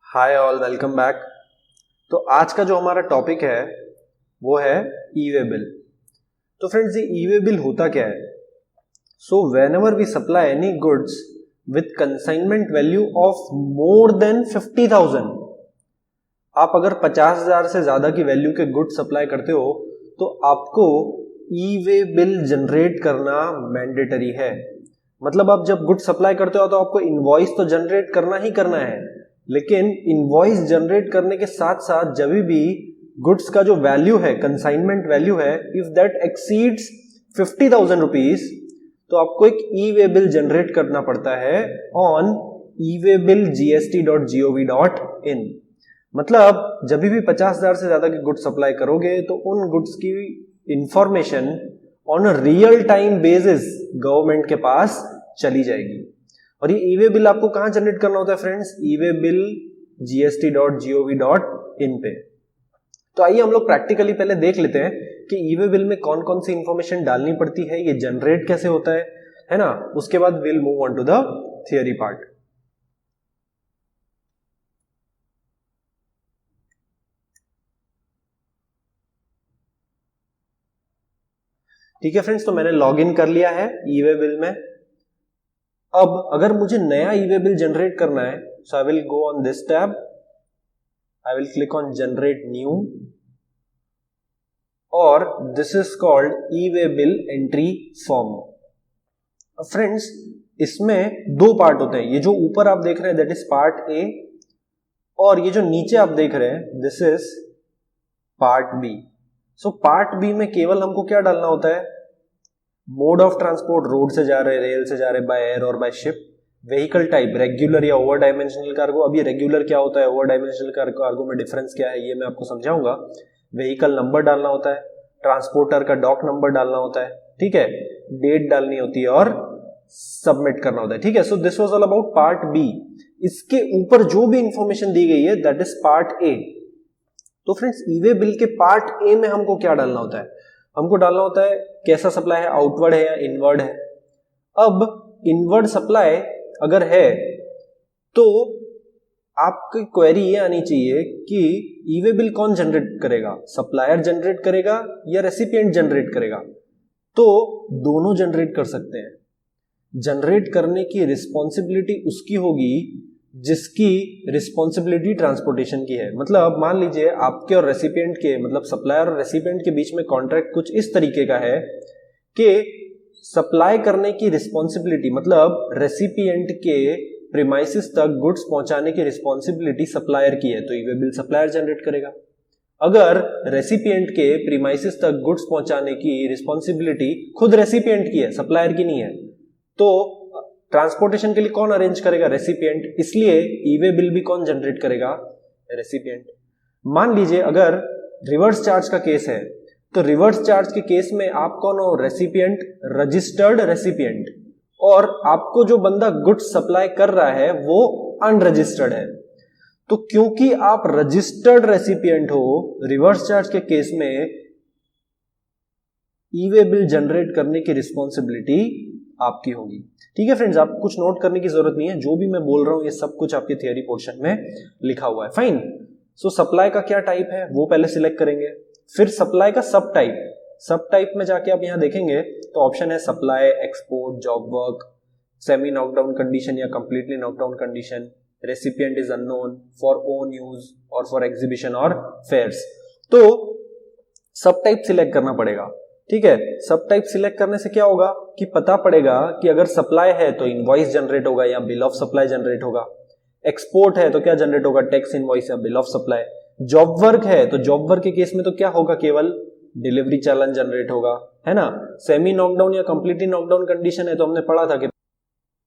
Hi all, welcome back. तो आज का जो हमारा टॉपिक है वो है ई वे बिल। तो फ्रेंड्स, ये ई वे बिल होता क्या है? So whenever we supply any goods with consignment value of more than 50,000, आप अगर 50,000 से ज्यादा की वैल्यू के गुड्स सप्लाई करते हो तो आपको ई वे बिल जनरेट करना मैंडेटरी है। मतलब आप जब गुड्स सप्लाई करते हो तो आपको इनवॉइस तो जनरेट करना ही करना है, लेकिन इनवॉइस जनरेट करने के साथ साथ जब भी गुड्स का जो वैल्यू है, कंसाइनमेंट वैल्यू है, इफ दैट एक्सीड्स 50,000 रुपीज, तो आपको एक ई वे बिल जनरेट करना पड़ता है ऑन eWaybill.gst.gov.in। मतलब जब भी 50,000 से ज्यादा की गुड्स सप्लाई करोगे तो उन गुड्स की information on a real time basis government के पास चली जाएगी। और ये ई वे बिल आपको कहां जनरेट करना होता है फ्रेंड्स? eWaybill.gst.gov.in पे। तो आइए हम लोग प्रैक्टिकली पहले देख लेते हैं कि ई वे बिल में कौन कौन सी इंफॉर्मेशन डालनी पड़ती है, ये जनरेट कैसे होता है ना। उसके बाद will move on to the theory part. ठीक है फ्रेंड्स, तो मैंने लॉग इन कर लिया है ई वे बिल में। अब अगर मुझे नया ई वे बिल जनरेट करना है, so I will go on this tab, I will click on generate new, और this is called e way bill entry form. Friends, इसमें दो पार्ट होते हैं। ये जो ऊपर आप देख रहे हैं दैट इज पार्ट ए, और ये जो नीचे आप देख रहे हैं this is part B. So part B में केवल हमको क्या डालना होता है? मोड ऑफ ट्रांसपोर्ट, रोड से जा रहे, रेल से जा रहे, बाय एयर और by ship. Vehicle type, regular या ओवर डायमेंशनल कार्गो। अब ये रेगुलर क्या होता है, ओवर डायमेंशनल कार्गो में डिफरेंस क्या है, ये मैं आपको समझाऊंगा। व्हीकल नंबर डालना होता है, ट्रांसपोर्टर का डॉक नंबर डालना होता है, ठीक है, डेट डालनी होती है और सबमिट करना होता है। ठीक है, so this was all about part B. इसके ऊपर जो भी इंफॉर्मेशन दी गई है दैट इज पार्ट ए। तो फ्रेंड्स, ई वे बिल के पार्ट ए में हमको क्या डालना होता है? हमको डालना होता है कैसा सप्लाई है, आउटवर्ड है या इनवर्ड है। अब इनवर्ड सप्लाई अगर है तो आपकी क्वेरी ये आनी चाहिए कि ई वे बिल कौन जनरेट करेगा? सप्लायर जनरेट करेगा या रेसिपिएंट जनरेट करेगा? तो दोनों जनरेट कर सकते हैं। जनरेट करने की रिस्पॉन्सिबिलिटी उसकी होगी जिसकी रिस्पॉन्सिबिलिटी ट्रांसपोर्टेशन की है। मतलब मान लीजिए आपके और रेसिपिएंट के, मतलब सप्लायर और रेसिपिएंट के बीच में कॉन्ट्रैक्ट कुछ इस तरीके का है कि सप्लाई करने की रिस्पॉन्सिबिलिटी, मतलब रेसिपिएंट के प्रीमाइसिस तक गुड्स पहुंचाने की रिस्पॉन्सिबिलिटी सप्लायर की है, तो e way bill supplier generate करेगा। अगर रेसिपिएंट के प्रीमाइसिस तक गुड्स पहुंचाने की रिस्पॉन्सिबिलिटी खुद रेसिपिएंट की है, सप्लायर की नहीं है, तो ट्रांसपोर्टेशन के लिए कौन अरेंज करेगा? रेसिपिएंट। इसलिए ई वे बिल भी कौन जनरेट करेगा? रेसिपिएंट। मान लीजिए अगर रिवर्स चार्ज का केस है, तो रिवर्स चार्ज के केस में आप कौन हो? Recipient, registered recipient. और आपको जो बंदा गुड्स सप्लाई कर रहा है वो अनरजिस्टर्ड है। तो क्योंकि आप रजिस्टर्ड रेसिपिएंट हो, रिवर्स चार्ज के केस में ई वे बिल जनरेट करने की रिस्पॉन्सिबिलिटी आपकी होगी। ठीक है फ्रेंड्स, आपको कुछ नोट करने की जरूरत नहीं है, जो भी मैं बोल रहा हूं ये सब कुछ आपके थियरी पोर्शन में लिखा हुआ है। फाइन। सो सप्लाई का क्या टाइप है वो पहले सिलेक्ट करेंगे, फिर सप्लाई का सब टाइप। सब टाइप में जाके आप यहां देखेंगे तो ऑप्शन है supply, export, job work, semi knockdown condition या completely knockdown condition, recipient is unknown, for own use और फॉर एग्जीबिशन और फेयर्स। तो सब टाइप सिलेक्ट करना पड़ेगा। ठीक है, सब टाइप सिलेक्ट करने से क्या होगा कि पता पड़ेगा कि अगर सप्लाई है तो इनवॉइस जनरेट होगा या बिल ऑफ सप्लाई जनरेट होगा। एक्सपोर्ट है तो क्या जनरेट होगा? टैक्स इनवॉइस या bill of supply. Job work है तो जॉब वर्क के केस में तो क्या होगा? केवल डिलीवरी चालान जनरेट होगा, है ना। सेमी नॉकडाउन या कंप्लीटली नॉकडाउन कंडीशन है तो हमने पढ़ा था कि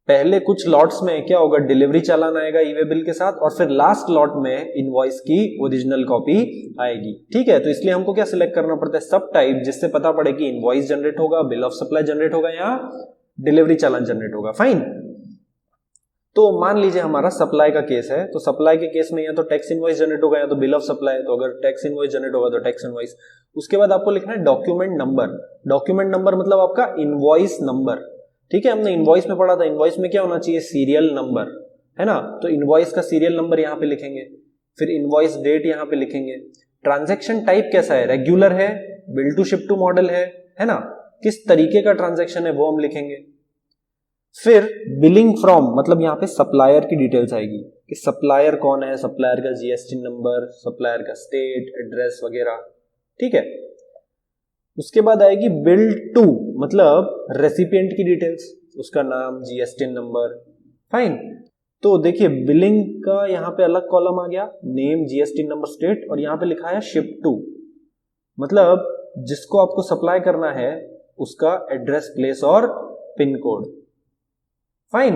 पहले कुछ लॉट्स में क्या होगा? डिलीवरी चालान आएगा ई वे बिल के साथ, और फिर लास्ट लॉट में इनवॉइस की ओरिजिनल कॉपी आएगी। ठीक है, तो इसलिए हमको क्या सिलेक्ट करना पड़ता है? सब टाइप, जिससे पता पड़े कि इनवॉइस जनरेट होगा, बिल ऑफ सप्लाई जनरेट होगा या डिलीवरी चालान जनरेट होगा। फाइन। तो मान लीजिए हमारा सप्लाई का केस है, तो सप्लाई के केस में या तो टैक्स इनवॉइस जनरेट होगा या तो बिल ऑफ सप्लाई। तो अगर टैक्स इनवॉइस जनरेट होगा तो टैक्स इनवॉइस। उसके बाद आपको लिखना है डॉक्यूमेंट नंबर। डॉक्यूमेंट नंबर मतलब आपका इनवॉइस नंबर। ठीक है, हमने इनवॉइस में पढ़ा था, इनवॉइस में क्या होना चाहिए? सीरियल नंबर, है ना। तो इनवॉइस का सीरियल नंबर यहाँ पे लिखेंगे, फिर इनवॉइस डेट यहाँ पे लिखेंगे। ट्रांजैक्शन टाइप कैसा है, रेगुलर है, bill to ship to model है ना, किस तरीके का ट्रांजैक्शन है वो हम लिखेंगे। फिर बिलिंग फ्रॉम, मतलब यहाँ पे सप्लायर की डिटेल्स आएगी कि सप्लायर कौन है, सप्लायर का जीएसटी नंबर, सप्लायर का स्टेट, एड्रेस वगैरह, ठीक है। उसके बाद आएगी बिल टू, मतलब रेसिपिएंट की डिटेल्स, उसका नाम, जीएसटी नंबर, फाइन। तो देखिए बिलिंग का यहाँ पे अलग कॉलम आ गया, नेम, जीएसटी नंबर, स्टेट, और यहाँ पे लिखा है शिप टू, मतलब जिसको आपको सप्लाई करना है उसका एड्रेस, प्लेस और pin code, fine.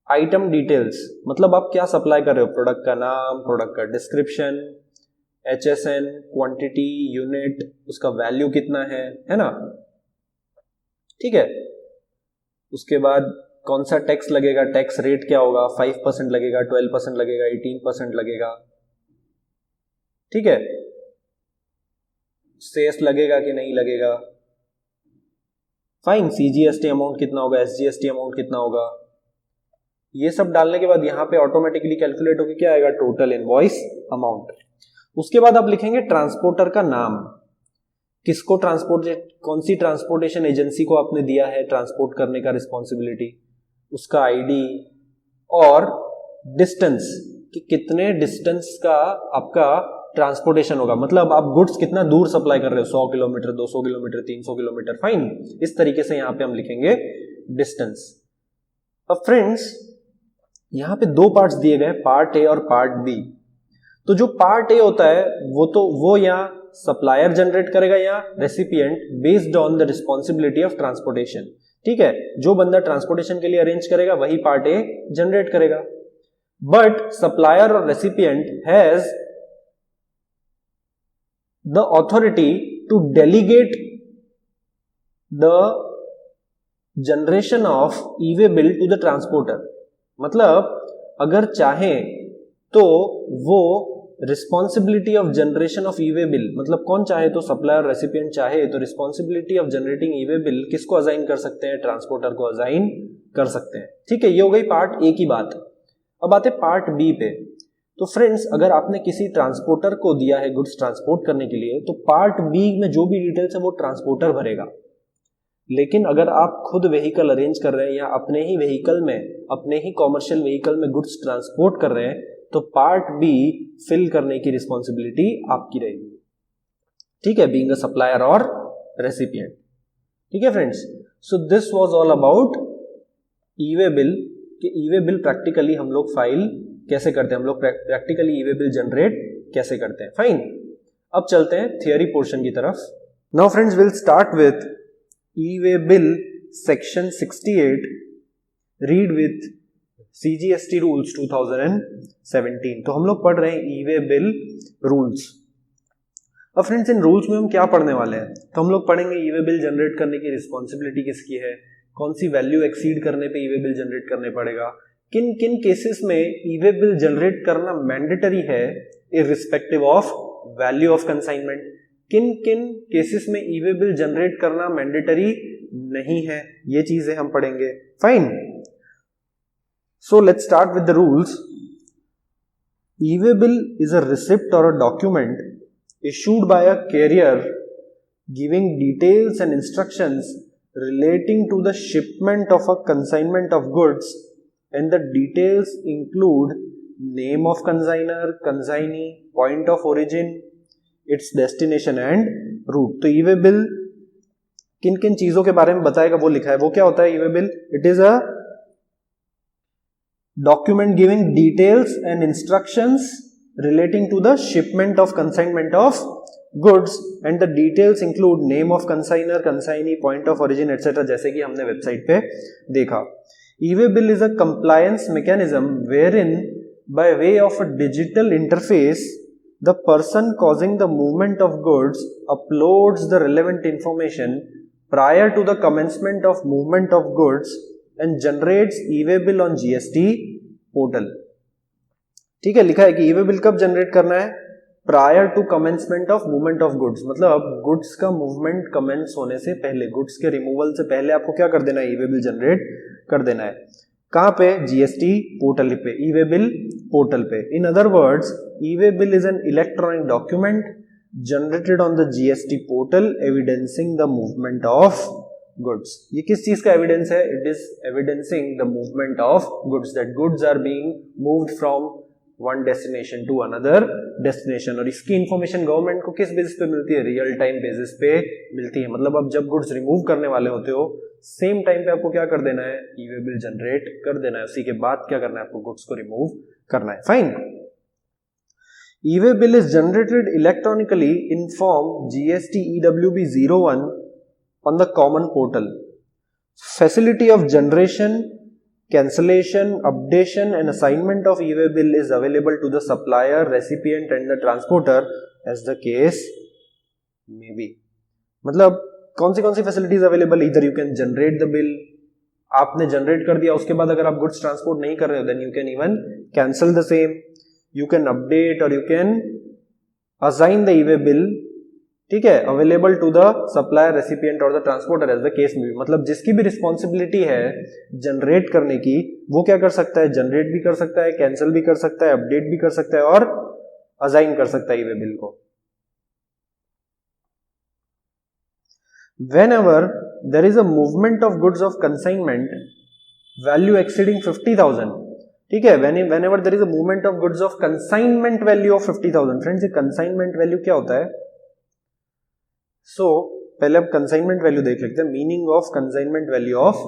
Item details, मतलब आप क्या सप्लाई कर रहे हो, प्रोडक्ट का नाम, प्रोडक्ट का डिस्क्रिप्शन, HSN, क्वांटिटी, यूनिट, उसका वैल्यू कितना है ना, ठीक है। उसके बाद कौन सा टैक्स लगेगा, टैक्स रेट क्या होगा, 5% लगेगा, 12% लगेगा, 18% लगेगा, ठीक है। सेस लगेगा कि नहीं लगेगा, फाइन। CGST अमाउंट कितना होगा, SGST अमाउंट कितना होगा, ये सब डालने के बाद यहाँ पे ऑटोमेटिकली कैलकुलेट होकर क्या आएगा, टोटल इनवॉइस अमाउंट। उसके बाद आप लिखेंगे ट्रांसपोर्टर का नाम, किसको ट्रांसपोर्ट, कौन सी ट्रांसपोर्टेशन एजेंसी को आपने दिया है ट्रांसपोर्ट करने का रिस्पॉन्सिबिलिटी, उसका आईडी, और डिस्टेंस कि कितने डिस्टेंस का आपका ट्रांसपोर्टेशन होगा, मतलब आप गुड्स कितना दूर सप्लाई कर रहे हो, 100 किलोमीटर, 200 किलोमीटर, 300 किलोमीटर, फाइन। इस तरीके से यहां पे हम लिखेंगे डिस्टेंस। अब फ्रेंड्स यहां पे दो पार्ट्स दिए गए, पार्ट ए और पार्ट बी। तो जो पार्ट ए होता है वो या सप्लायर जनरेट करेगा या recipient, based on the responsibility of transportation, ठीक है। जो बंदा ट्रांसपोर्टेशन के लिए अरेंज करेगा वही पार्ट ए जनरेट करेगा। बट सप्लायर और recipient has the authority to delegate the generation of e way bill to the transporter, मतलब अगर चाहे तो वो responsibility of generation of e way bill, मतलब कौन चाहे तो, सप्लायर रेसिपिएंट चाहे तो responsibility of generating e way bill किसको असाइन कर सकते हैं, ट्रांसपोर्टर को असाइन कर सकते हैं, ठीक है। ये हो गई पार्ट ए की बात। अब आते पार्ट बी पे। तो फ्रेंड्स अगर आपने किसी ट्रांसपोर्टर को दिया है गुड्स ट्रांसपोर्ट करने के लिए, तो पार्ट बी में जो भी डिटेल्स है वो ट्रांसपोर्टर भरेगा। लेकिन अगर आप खुद व्हीकल अरेंज कर रहे हैं या अपने ही व्हीकल में, अपने ही कॉमर्शियल व्हीकल में गुड्स ट्रांसपोर्ट कर रहे हैं, तो पार्ट बी फिल करने की रिस्पॉन्सिबिलिटी आपकी रहेगी, ठीक है, बीइंग अ सप्लायर और रेसिपिएंट, ठीक है friends. So this was all about e-way bill, कि ई-वे बिल प्रैक्टिकली हम लोग फाइल कैसे करते हैं, हम लोग प्रैक्टिकली ई-वे बिल जनरेट कैसे करते हैं, फाइन। अब चलते हैं थियरी पोर्शन की तरफ। Now friends will start with e-way bill section 68, read with CGST rules 2017। तो हम लोग पढ़ रहे हैं ई-वे बिल रूल्स। अब फ्रेंड्स इन रूल्स में हम क्या पढ़ने वाले हैं, तो हम लोग पढ़ेंगे ई-वे बिल जनरेट करने की रिस्पॉन्सिबिलिटी किसकी है, कौन सी वैल्यू एक्सीड करने पे ई-वे बिल जनरेट करने पड़ेगा, किन किन केसेस में ई-वे बिल जनरेट करना मैंडेटरी है irrespective of value of consignment, किन किन केसेस में ई-वे बिल जनरेट करना मैंडेटरी नहीं है, ये चीजें हम पढ़ेंगे, fine. So let's start with the rules. E-way bill is a receipt or a document issued by a carrier giving details and instructions relating to the shipment of a consignment of goods, and the details include name of consigner, consignee, point of origin, its destination and route. तो E-way bill किन किन चीजों के बारे में बताएगा वो लिखा है। वो क्या होता है E-way bill? It is a document giving details and instructions relating to the shipment of consignment of goods, and the details include name of consigner, consignee, point of origin etc. जैसे कि हमने वेबसाइट पे देखा। E-way bill is a compliance mechanism wherein by way of a digital interface the person causing the movement of goods uploads the relevant information prior to the commencement of movement of goods and generates E-way bill on GST portal, ठीक है। लिखा है कि e-way bill कब generate करना है, prior to commencement of movement of goods, मतलब goods का मूवमेंट कमेंस होने से पहले, गुड्स के रिमूवल से पहले आपको क्या कर देना है, ई वे बिल जनरेट कर देना है। कहां पे, जीएसटी पोर्टल पे, ई वे बिल पोर्टल पे। In other words, e way bill is an electronic document generated on the GST portal evidencing the movement of goods. ये किस चीज का एविडेंस है, it is evidencing the movement of goods, that goods are being moved from one destination to another destination. और इसकी information government को किस basis पे मिलती है, रियल टाइम बेसिस पे मिलती है। मतलब अब जब गुड्स रिमूव करने वाले होते हो, सेम टाइम पे आपको क्या कर देना है, ई वे बिल जनरेट कर देना है, उसी के बाद क्या करना है, आपको गुड्स को रिमूव करना है। Fine. E way bill is generated electronically in form GST EWB 01 on the common portal. Facility of generation, cancellation, updation and assignment of e-way bill is available to the supplier, recipient and the transporter as the case may be. मतलब कौन सी facilities available, इधर you can generate the bill, आपने generate कर दिया, उसके बाद अगर आप गुड्स ट्रांसपोर्ट नहीं कर रहे हो then you can even cancel the same, you can update और you can assign the e way bill, ठीक है, available to the supplier, recipient और the transporter as the case में भी। मतलब जिसकी भी रिस्पॉन्सिबिलिटी है जनरेट करने की, वो क्या कर सकता है, जनरेट भी कर सकता है, कैंसिल भी कर सकता है, अपडेट भी कर सकता है और असाइन कर सकता है ई-वे बिल को। Whenever there is a movement of goods of consignment value exceeding 50,000, ठीक है, whenever there is a movement of goods of consignment value of 50,000, friends ये consignment value क्या होता है? So पहले अब consignment value देख लेते हैं, meaning of consignment value of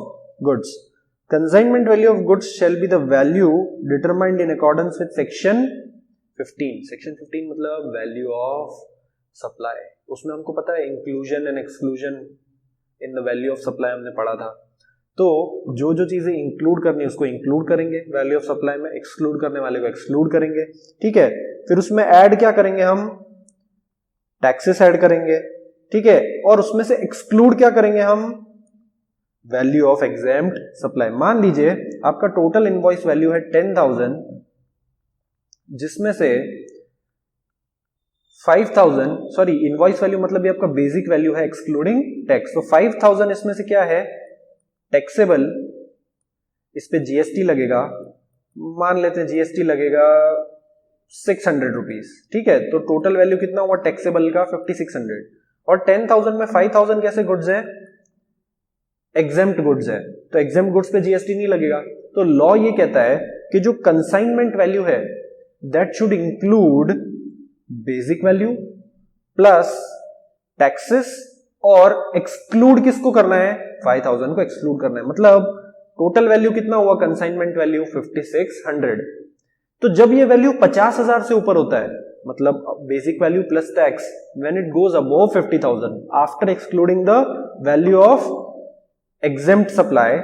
goods. Consignment value of goods shall be the value determined in accordance with section 15. Section 15 मतलब value of supply. उसमें हमको पता है inclusion and exclusion in the value of supply हमने पढ़ा था। तो जो जो चीजें इंक्लूड करनी है उसको इंक्लूड करेंगे वैल्यू ऑफ सप्लाई में, एक्सक्लूड करने वाले को एक्सक्लूड करेंगे, ठीक है। फिर उसमें ऐड क्या करेंगे, हम टैक्सेस ऐड करेंगे, ठीक है, और उसमें से एक्सक्लूड क्या करेंगे हम, वैल्यू ऑफ एग्जेम्प्ट सप्लाई। मान लीजिए आपका टोटल इनवॉइस वैल्यू है 10,000, जिसमें से 5,000, सॉरी इनवॉइस वैल्यू मतलब ये आपका बेसिक वैल्यू है एक्सक्लूडिंग टैक्स, तो 5,000 इसमें से क्या है टैक्सेबल, इस पे जीएसटी लगेगा, मान लेते हैं जीएसटी लगेगा 600 रुपीज, ठीक है, तो टोटल वैल्यू कितना हुआ टैक्सेबल का 5600, और 10,000 में 5,000 कैसे गुड्स है, एग्जेम्प्ट गुड्स है, तो एग्जेम्प्ट गुड्स पे जीएसटी नहीं लगेगा। तो लॉ ये कहता है कि जो कंसाइनमेंट वैल्यू है that should include basic value plus taxes, और एक्सक्लूड किसको करना है, 5,000 को एक्सक्लूड करना है। मतलब टोटल वैल्यू कितना हुआ कंसाइनमेंट वैल्यू 5600। तो जब ये वैल्यू 50,000 से ऊपर होता है, मतलब basic value plus tax, when it goes above 50,000 after excluding the value of exempt supply,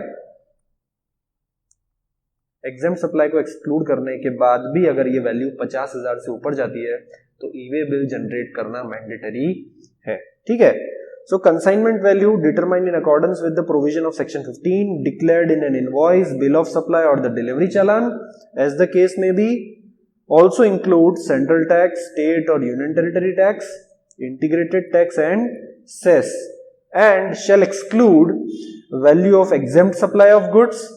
exempt supply को एक्सक्लूड करने के बाद भी अगर ये वैल्यू 50,000 से ऊपर जाती है तो ई-वे बिल जनरेट करना मैंडेटरी है, ठीक है। So consignment value determined in accordance with the provision of section 15 declared in an invoice, bill of supply और the delivery challan as the case में be, also include central tax, state और union territory tax, integrated tax and cess, and shall exclude value of exempt supply of goods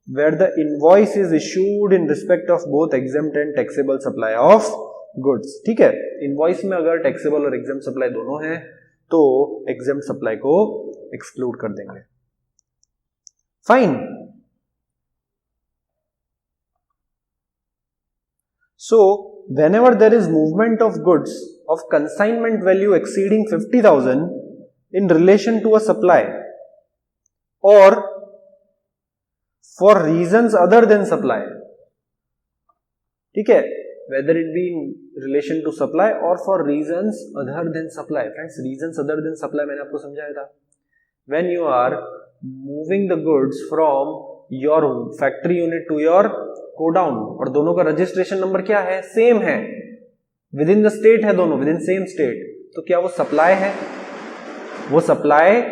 where the invoice is issued in respect of both exempt and taxable supply of goods, ठीक है। Invoice में अगर taxable और exempt supply दोनों है तो exempt supply को exclude कर देंगे। Fine. So whenever there is movement of goods of consignment value exceeding 50,000 in relation to a supply or for reasons other than supply, ठीक है, whether it be in relation to supply or for reasons other than supply. Friends, reasons other than supply मैंने आपको समझाया था, when you are moving the goods from your factory unit to your godown, और दोनों का registration number क्या है, same है, विद इन द स्टेट है, दोनों विद इन सेम स्टेट, तो क्या वो सप्लाई है, वो सप्लाई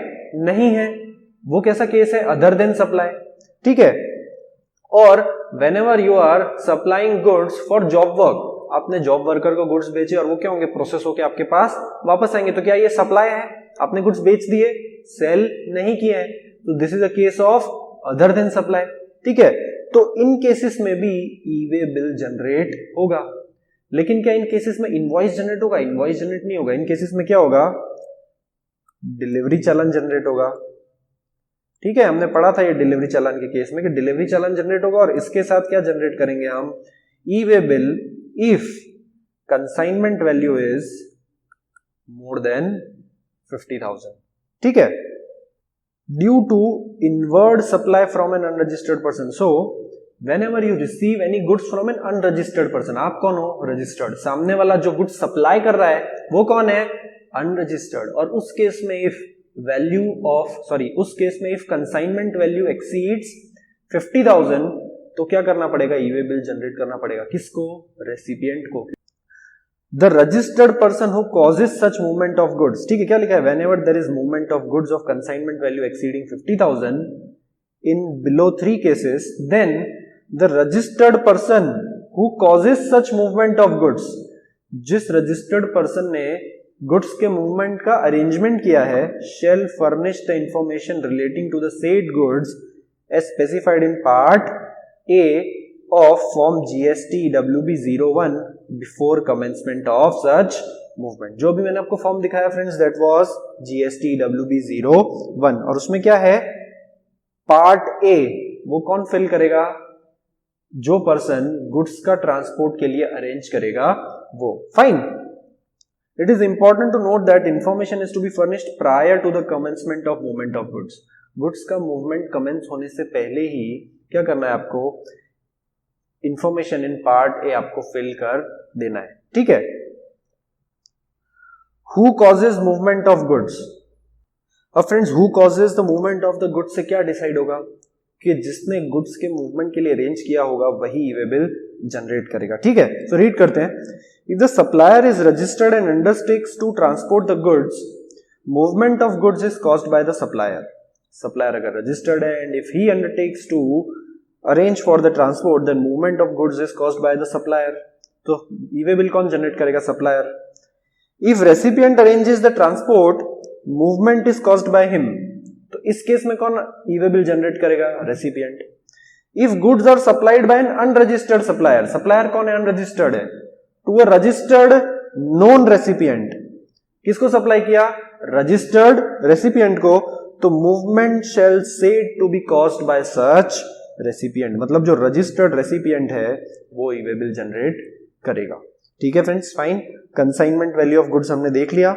नहीं है, वो कैसा केस है, अदर देन सप्लाई, ठीक है। और whenever you are supplying goods for job work, आपने जॉब वर्कर को गुड्स बेचे और वो क्या होंगे, प्रोसेस होके आपके पास वापस आएंगे। तो क्या ये सप्लाई है? आपने गुड्स बेच दिए, सेल नहीं किए हैं, तो this is a case of other than supply. ठीक है, तो इन केसेस में भी ई वे बिल जनरेट होगा। लेकिन क्या इन केसेस में इनवॉइस जनरेट होगा? इनवॉइस जनरेट नहीं होगा। इन केसेस में क्या होगा, डिलीवरी चालान जनरेट होगा। ठीक है, हमने पढ़ा था ये डिलीवरी चालान के केस में कि डिलीवरी चालान जनरेट होगा, और इसके साथ क्या जनरेट करेंगे हम, e way bill if consignment value is more than 50,000। ठीक है, due to inward supply from an unregistered person. So whenever you receive any goods from an unregistered person, आप कौन हो, रजिस्टर्ड, सामने वाला जो गुड्स सप्लाई कर रहा है वो कौन है, अनरजिस्टर्ड। और उस केस में उस केस में इफ कंसाइनमेंट वैल्यू एक्सीड्स 50,000 तो क्या करना पड़ेगा, ई वे बिल जनरेट करना पड़ेगा। किसको, रेसिपिएंट को। The registered person who causes such movement of goods. ठीक है, क्या लिखा है, whenever there is movement of goods of consignment value exceeding 50,000 in below 3 cases, then the registered person who causes such movement of goods, जिस registered person ने goods के movement का arrangement किया है, shall furnish the information relating to the said goods as specified in part A of form GST WB01 before commencement of such movement। जो भी मैंने आपको फॉर्म दिखाया friends, that was GST WB01, और उसमें क्या है, पार्ट ए, वो कौन फिल करेगा, जो पर्सन गुड्स का ट्रांसपोर्ट के लिए अरेंज करेगा वो। Fine, it is important to note that information is to be furnished prior to the commencement of movement of goods. Goods का मूवमेंट कमेंस होने से पहले ही क्या करना है आपको, इंफॉर्मेशन इन पार्ट ए आपको फिल कर देना है। ठीक है, who causes movement of goods. अब friends, who causes the movement of the goods से क्या डिसाइड होगा कि जिसने गुड्स के मूवमेंट के लिए अरेंज किया होगा वही ई वे बिल जनरेट करेगा। ठीक है, तो रीड करते हैं। If the supplier is registered and undertakes to transport the goods, movement of goods is caused by the supplier. Supplier अगर रजिस्टर्ड है and if he undertakes to arrange for the transport, then movement of goods is caused by the supplier. तो e way bill कौन generate करेगा, supplier. If recipient arranges the transport, movement is caused by him. तो इस case में कौन e way bill generate करेगा, recipient. If goods are supplied by an unregistered supplier, supplier कौन है, अनरजिस्टर्ड है, to a registered non recipient, किसको supply किया, रजिस्टर्ड रेसिपिएंट को, तो movement shall said to be caused by such recipient. मतलब जो रजिस्टर्ड रेसिपिएंट है वो ई वे बिल जनरेट करेगा। ठीक है friends, fine. Consignment value of goods हमने देख लिया।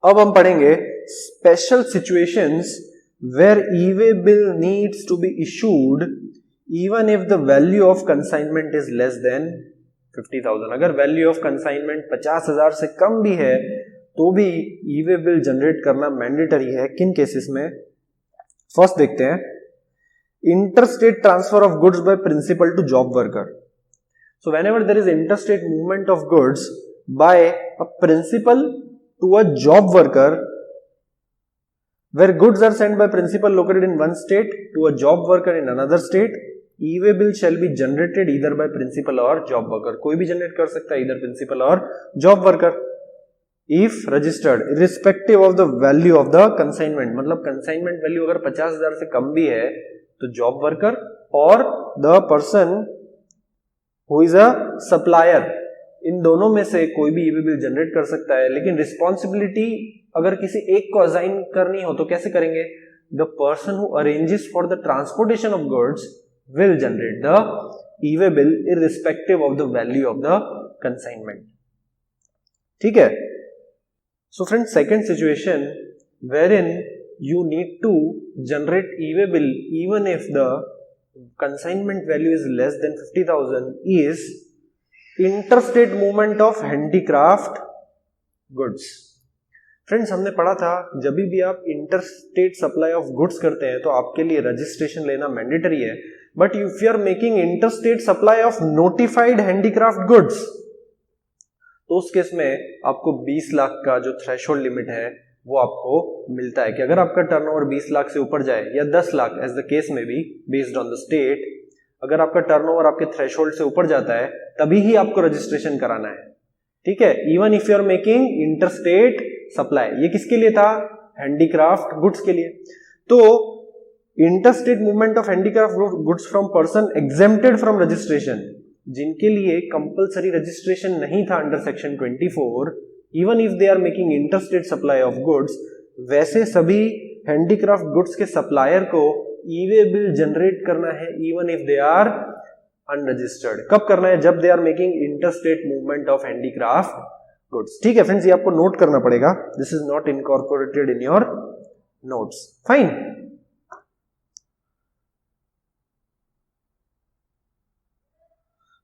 अब हम पढ़ेंगे special situations where e way bill needs to be issued even if the value of consignment is less than 50,000। अगर वैल्यू ऑफ कंसाइनमेंट 50,000 से कम भी है तो भी ई वे बिल जनरेट करना मैंडेटरी है। किन केसेस में, फर्स्ट देखते हैं, interstate transfer of goods by principal to job worker. So whenever there is interstate movement of goods by a principal to a job worker, where goods are sent by principal located in one state to a job worker in another state, e-way bill shall be generated either by principal or job worker। कोई भी generate कर सकता है, इधर principal और job worker. if registered irrespective of the value of the consignment, मतलब consignment value अगर 50,000 से कम भी है तो जॉब वर्कर और the person who is a supplier, इन दोनों में से कोई भी ई वे बिल जनरेट कर सकता है। लेकिन रिस्पॉन्सिबिलिटी अगर किसी एक को असाइन करनी हो तो कैसे करेंगे, the person who arranges for the transportation of goods will generate the e way bill irrespective of the value of the consignment. ठीक है, so friends, second situation where in you need to generate e way bill even if the consignment value is less than 50,000 is interstate movement of handicraft goods. Friends, हमने पढ़ा था जब भी आप interstate supply of goods करते हैं तो आपके लिए रजिस्ट्रेशन लेना मैंडेटरी है। But if you are making interstate supply of notified handicraft goods तो उस केस में आपको 20 लाख का जो थ्रेशोल्ड लिमिट है वो आपको मिलता है कि अगर आपका टर्नओवर 20 लाख से ऊपर जाए या 10 लाख, एज द केस में be based on the state, अगर आपका टर्नओवर आपके थ्रेशोल्ड से ऊपर जाता है तभी ही आपको रजिस्ट्रेशन कराना है, ठीक है। Even if you are making interstate supply, ये किसके लिए था? हैंडीक्राफ्ट गुड्स के लिए। तो interstate movement of handicraft goods from person exempted from registration, जिनके लिए कंपलसरी रजिस्ट्रेशन नहीं था under section 24, even if they are making interstate supply of goods, वैसे सभी हैंडीक्राफ्ट गुड्स के सप्लायर को ई-वे बिल जनरेट करना है even if they are unregistered. कब करना है? जब दे are making interstate movement of handicraft goods, ठीक है फ्रेंड्स, ये आपको नोट करना पड़ेगा। This is not incorporated in your notes, fine.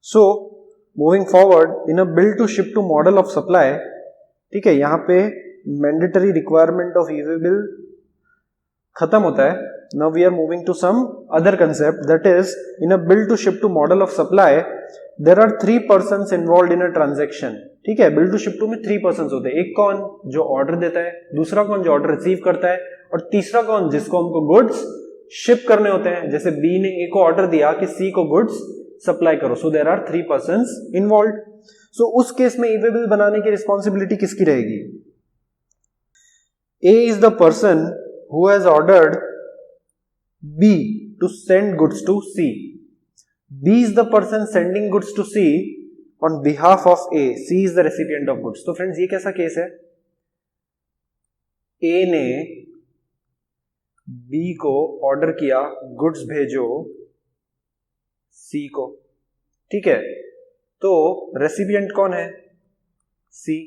So moving forward, in a bill to ship to model of supply, ठीक है, यहां पे mandatory requirement of e way bill खत्म होता है। Now we are moving to some other concept, that is in a bill to ship to model of supply there are 3 persons involved in a transaction, ठीक है। Bill to ship to में 3 persons होते हैं, एक कौन? जो order देता है, दूसरा कौन? जो ऑर्डर रिसीव करता है, और तीसरा कौन? जिसको हमको गुड्स शिप करने होते हैं। जैसे बी ने ए को ऑर्डर दिया कि सी को गुड्स सप्लाई करो, so there are 3 persons involved. So उस केस में ई-वे बिल बनाने की रिस्पॉन्सिबिलिटी किसकी रहेगी? A is the person who has ordered B to send goods to C. B is the person sending goods to C on behalf of A. C is the recipient of goods. तो friends ये कैसा case है? A ने B को order किया goods भेजो C को, ठीक है। तो रेसिपिएंट कौन है? C।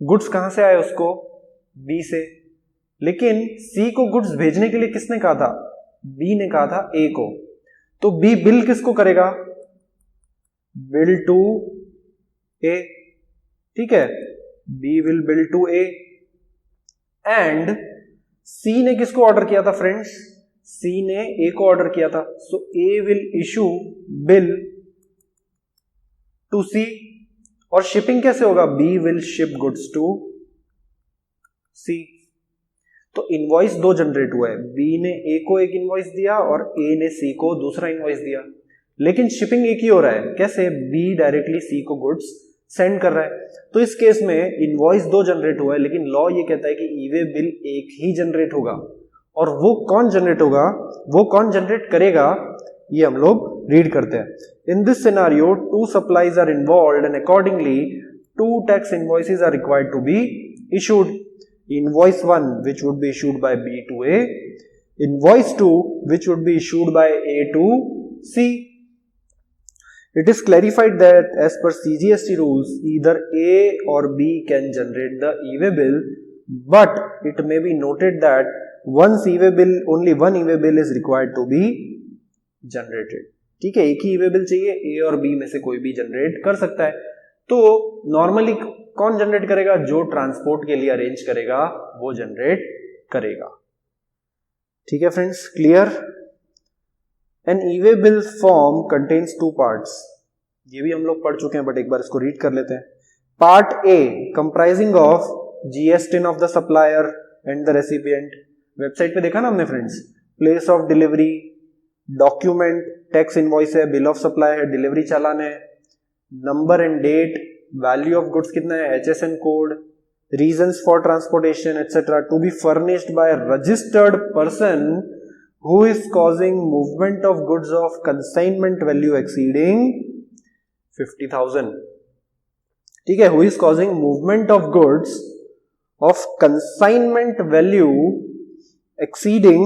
गुड्स कहां से आए उसको? बी से। लेकिन सी को गुड्स भेजने के लिए किसने कहा था? बी ने कहा था ए को। तो बी बिल किसको करेगा? बिल टू ए, ठीक है, B will bill to A. And C ने किसको ऑर्डर किया था फ्रेंड्स? सी ने ए को ऑर्डर किया था, so A will issue bill to C. और शिपिंग कैसे होगा? B will ship goods to C. तो इनवॉइस 2 जनरेट हुआ है, बी ने ए को एक इनवॉइस दिया और ए ने सी को दूसरा इनवॉइस दिया, लेकिन शिपिंग एक ही हो रहा है। कैसे? बी डायरेक्टली सी को गुड्स सेंड कर रहा है। तो इस केस में इनवॉइस 2 जनरेट हुआ है, लेकिन लॉ ये कहता है कि ई-वे बिल एक ही जनरेट होगा। और वो कौन जनरेट होगा, वो कौन जनरेट करेगा, ये हम लोग रीड करते हैं। In this scenario 2 supplies are involved and accordingly 2 tax invoices are required to be issued. Invoice 1 which would be issued by B to A, invoice 2 which would be issued by A to C. It is clarified that as per CGST rules, either A or B can generate the e-way bill, but it may be noted that once e-way bill, only one e-way bill is required to be generated. ठीक है, एक ही e-way bill चाहिए, A और B में से कोई भी generate कर सकता है। तो नॉर्मली कौन जनरेट करेगा? जो ट्रांसपोर्ट के लिए अरेंज करेगा वो जनरेट करेगा। ठीक है friends, clear? An e way bill form contains 2 parts. ये भी हम लोग पढ़ चुके हैं, बट एक बार इसको रीड कर लेते हैं। Part A comprising of GSTIN of the supplier and the recipient. Website पे देखा ना हमने friends, place of delivery, document, tax invoice है, बिल ऑफ सप्लाई है, डिलीवरी चालान है, number and date, value of goods कितना है, HSN code, reasons for transportation etcetera to be furnished by registered person who is causing movement of goods of consignment value exceeding 50,000। ठीक है, who is causing movement of goods of consignment value exceeding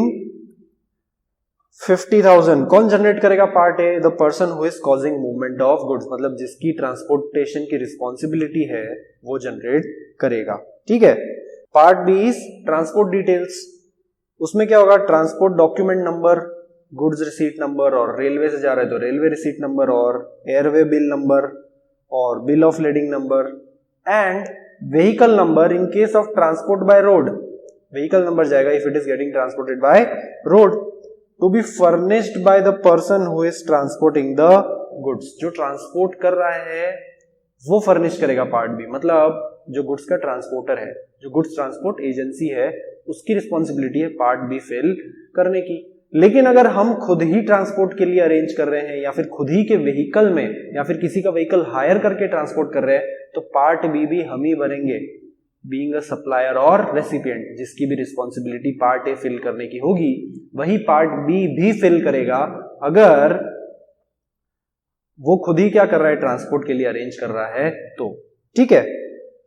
50,000। कौन generate करेगा? Part A, the person who is causing movement of goods, मतलब जिसकी transportation की responsibility है वो generate करेगा। ठीक है। Part B is transport details. उसमें क्या होगा? Transport document number, goods receipt number, और रेलवे से जा रहा है तो रेलवे रिसीट नंबर, और एयरवे बिल नंबर, और bill of lading number, and vehicle number in case of transport by road. Vehicle number जाएगा if it is getting transported by road, to be furnished by the person who is transporting the goods। जो transport कर रहा है वो furnish करेगा part B, मतलब जो goods का ट्रांसपोर्टर है, जो गुड्स ट्रांसपोर्ट एजेंसी है, उसकी रिस्पॉन्सिबिलिटी है पार्ट बी फिल करने की। लेकिन अगर हम खुद ही ट्रांसपोर्ट के लिए अरेंज कर रहे हैं या फिर खुद ही के व्हीकल में या फिर किसी का व्हीकल हायर करके ट्रांसपोर्ट कर रहे हैं तो पार्ट बी भी हम ही भरेंगे, बीइंग अ सप्लायर और रेसिपिएंट, जिसकी भी रिस्पॉन्सिबिलिटी पार्ट ए फिल करने की होगी वही पार्ट बी भी फिल करेगा अगर वो खुद ही क्या कर रहा है, ट्रांसपोर्ट के लिए अरेंज कर रहा है तो। ठीक है,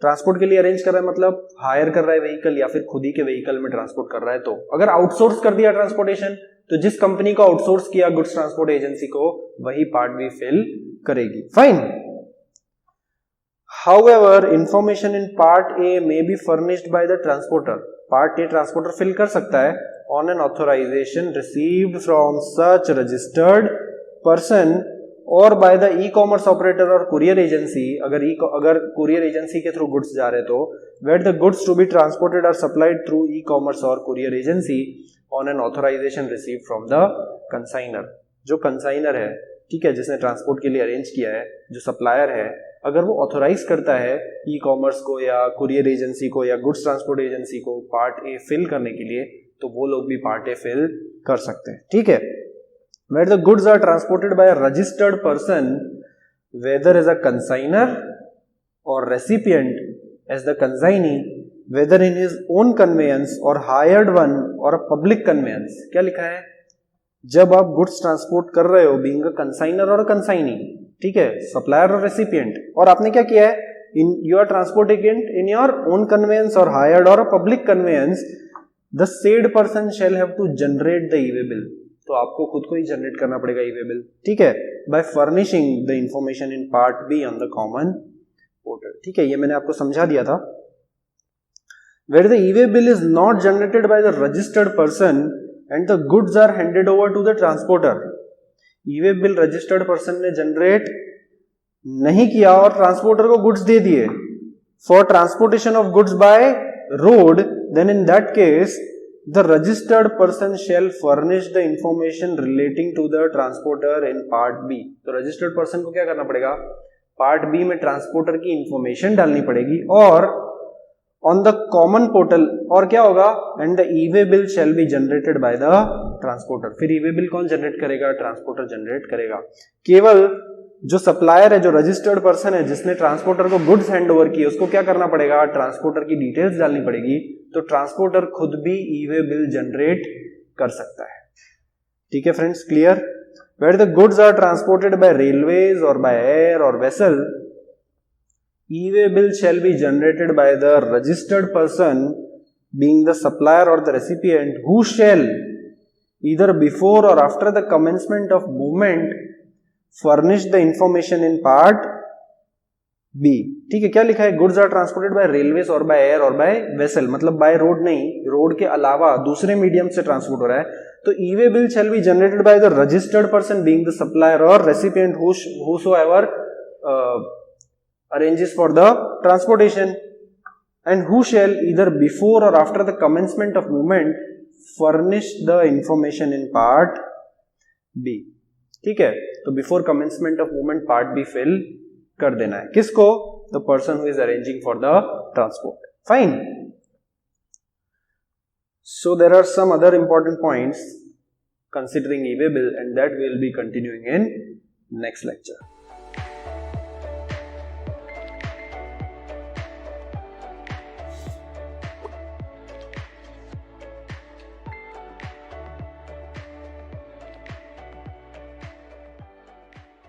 ट्रांसपोर्ट के लिए अरेंज कर रहा है मतलब हायर कर रहा है व्हीकल या फिर खुद ही के व्हीकल में ट्रांसपोर्ट कर रहा है तो। अगर आउटसोर्स कर दिया ट्रांसपोर्टेशन तो जिस कंपनी को आउटसोर्स किया गुड्स ट्रांसपोर्ट एजेंसी को वही पार्ट भी फिल करेगी। Fine. However, information in part A may be furnished by the transporter. Part A transporter fill कर सकता है on an authorization received from such registered person or by the e-commerce operator or courier agency. अगर courier agency के through goods जा रहे तो where the goods to be transported are supplied through e-commerce or courier agency on an authorization received from the consignor. जो consignor है, ठीक है, जिसने ट्रांसपोर्ट के लिए अरेंज किया है, जो सप्लायर है, अगर वो ऑथोराइज करता है ई कॉमर्स को या कुरियर एजेंसी को या गुड्स ट्रांसपोर्ट एजेंसी को पार्ट ए फिल करने के लिए तो वो लोग भी पार्ट ए फिल कर सकते हैं। ठीक है, where the goods are transported by a registered person whether as a consignor और recipient as the consignee whether in his own conveyance और हायर्ड वन और अ पब्लिक कन्वेयंस। क्या लिखा है, जब आप गुड्स ट्रांसपोर्ट कर रहे हो बीइंग अ कंसाइनर और कंसाइनी, ठीक है, सप्लायर और रेसिपिएंट, और आपने क्या किया है, in you are transporting in your own conveyance और हायर्ड और public conveyance, the said person shall have to generate the e way bill. तो आपको खुद को ही जनरेट करना पड़ेगा ई-वे बिल, ठीक है, by furnishing the information in part B on the common portal. ठीक है, ये मैंने आपको समझा दिया था। Where the e way bill is not generated by the registered person and the goods are handed over to the transporter. E way bill registered person ने generate नहीं किया और ट्रांसपोर्टर को गुड्स दे दिए for transportation of goods by road, then in that case the registered person shall furnish the information relating to the transporter in part B. तो registered person को क्या करना पड़ेगा, पार्ट बी में ट्रांसपोर्टर की इंफॉर्मेशन डालनी पड़ेगी और ऑन द कॉमन पोर्टल, और क्या होगा, and the e way bill shall be generated by the transporter. फिर ई-वे बिल कौन जनरेट करेगा, ट्रांसपोर्टर जनरेट करेगा। केवल जो सप्लायर है, जो रजिस्टर्ड पर्सन है, जिसने ट्रांसपोर्टर को गुड्स हैंड ओवर किए, उसको क्या करना पड़ेगा, ट्रांसपोर्टर की डिटेल्स डालनी पड़ेगी। तो ट्रांसपोर्टर खुद भी ई-वे बिल जनरेट कर सकता है। ठीक है friends, clear. Where the goods are transported by railways और बाय एयर और vessel, e way bill shall be generated by the registered person being the supplier or the recipient who shall either before or after the commencement of movement furnish the information in part B। ठीक है, क्या लिखा है, goods are transported by railways और by air और by vessel, मतलब by road नहीं, road के अलावा दूसरे मीडियम से ट्रांसपोर्ट हो रहा है। तो e-way bill shall be generated by the registered person being the supplier or recipient whosoever arranges for the transportation and who shall either before or after the commencement of movement furnish the information in part B। ठीक है, तो before commencement of movement part B fill कर देना है, किसको, the person who is arranging for the transport। Fine। So there are some other important points considering e-way bill and that we will be continuing in next lecture.